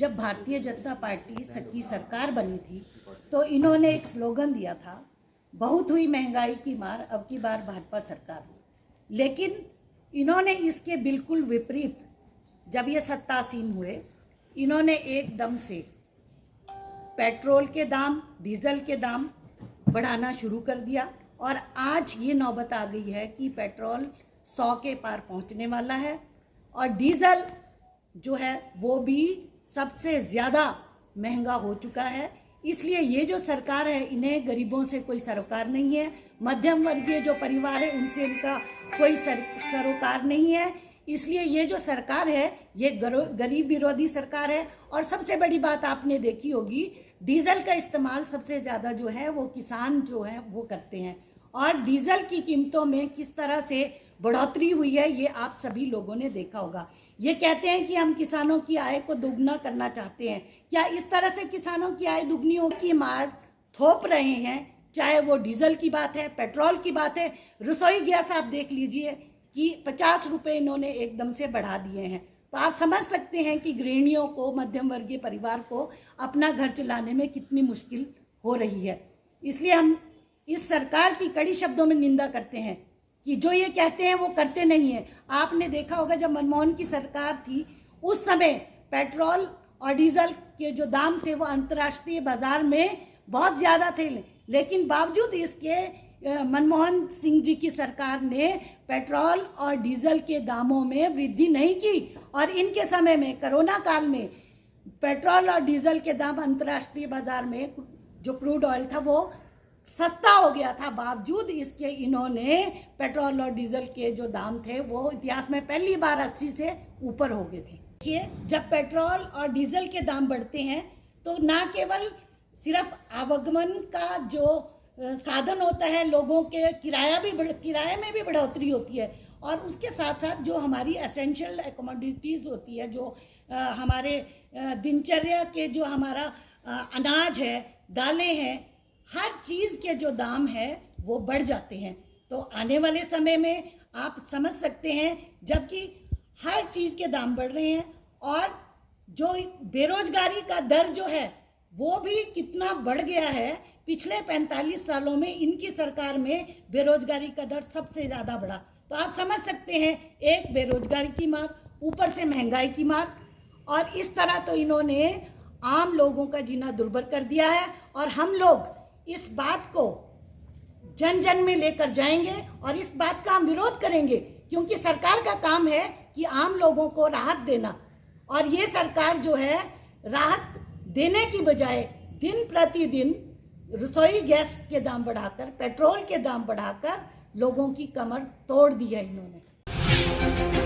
जब भारतीय जनता पार्टी की सरकार बनी थी तो इन्होंने एक स्लोगन दिया था, बहुत हुई महंगाई की मार, अब की बार भाजपा सरकार। लेकिन इन्होंने इसके बिल्कुल विपरीत, जब ये सत्तासीन हुए, इन्होंने एकदम से पेट्रोल के दाम, डीजल के दाम बढ़ाना शुरू कर दिया और आज ये नौबत आ गई है कि पेट्रोल 100 के पार पहुंचने वाला है और डीजल जो है वो भी सबसे ज़्यादा महंगा हो चुका है। इसलिए ये जो सरकार है, इन्हें गरीबों से कोई सरोकार नहीं है, मध्यम वर्गीय जो परिवार है उनसे इनका कोई सरोकार नहीं है। इसलिए ये जो सरकार है ये गरीब विरोधी सरकार है। और सबसे बड़ी बात आपने देखी होगी, डीजल का इस्तेमाल सबसे ज़्यादा जो है वो किसान जो है वो करते हैं और डीजल की कीमतों में किस तरह से बढ़ोतरी हुई है ये आप सभी लोगों ने देखा होगा। ये कहते हैं कि हम किसानों की आय को दोगुना करना चाहते हैं। क्या इस तरह से किसानों की आय दुगनी की मार थोप रहे हैं? चाहे वो डीजल की बात है, पेट्रोल की बात है, रसोई गैस आप देख लीजिए कि 50 रुपये इन्होंने एकदम से बढ़ा दिए हैं। तो आप समझ सकते हैं कि गृहिणियों को, मध्यम वर्गीय परिवार को अपना घर चलाने में कितनी मुश्किल हो रही है। इसलिए हम इस सरकार की कड़ी शब्दों में निंदा करते हैं कि जो ये कहते हैं वो करते नहीं हैं। आपने देखा होगा जब मनमोहन की सरकार थी उस समय पेट्रोल और डीजल के जो दाम थे वो अंतर्राष्ट्रीय बाजार में बहुत ज़्यादा थे, लेकिन बावजूद इसके मनमोहन सिंह जी की सरकार ने पेट्रोल और डीजल के दामों में वृद्धि नहीं की और इनके समय में, कोरोना काल में, पेट्रोल और डीजल के दाम अंतर्राष्ट्रीय बाजार में जो क्रूड ऑयल था वो सस्ता हो गया था। बावजूद इसके इन्होंने पेट्रोल और डीजल के जो दाम थे वो इतिहास में पहली बार 80 से ऊपर हो गए थे। देखिए, जब पेट्रोल और डीजल के दाम बढ़ते हैं तो ना केवल सिर्फ आवागमन का जो साधन होता है, लोगों के किराए में भी बढ़ोतरी होती है और उसके साथ साथ जो हमारी एसेंशियल कमोडिटीज़ होती है, जो हमारे दिनचर्या के जो हमारा अनाज है, दालें हैं, हर चीज़ के जो दाम है वो बढ़ जाते हैं। तो आने वाले समय में आप समझ सकते हैं, जबकि हर चीज़ के दाम बढ़ रहे हैं और जो बेरोजगारी का दर जो है वो भी कितना बढ़ गया है। पिछले 45 सालों में इनकी सरकार में बेरोजगारी का दर सबसे ज़्यादा बढ़ा। तो आप समझ सकते हैं, एक बेरोजगारी की मार, ऊपर से महंगाई की मार, और इस तरह तो इन्होंने आम लोगों का जीना दुर्भर कर दिया है। और हम लोग इस बात को जन जन में लेकर जाएंगे और इस बात का हम विरोध करेंगे, क्योंकि सरकार का काम है कि आम लोगों को राहत देना, और ये सरकार जो है राहत देने की बजाय दिन प्रतिदिन रसोई गैस के दाम बढ़ाकर, पेट्रोल के दाम बढ़ाकर लोगों की कमर तोड़ दी है इन्होंने।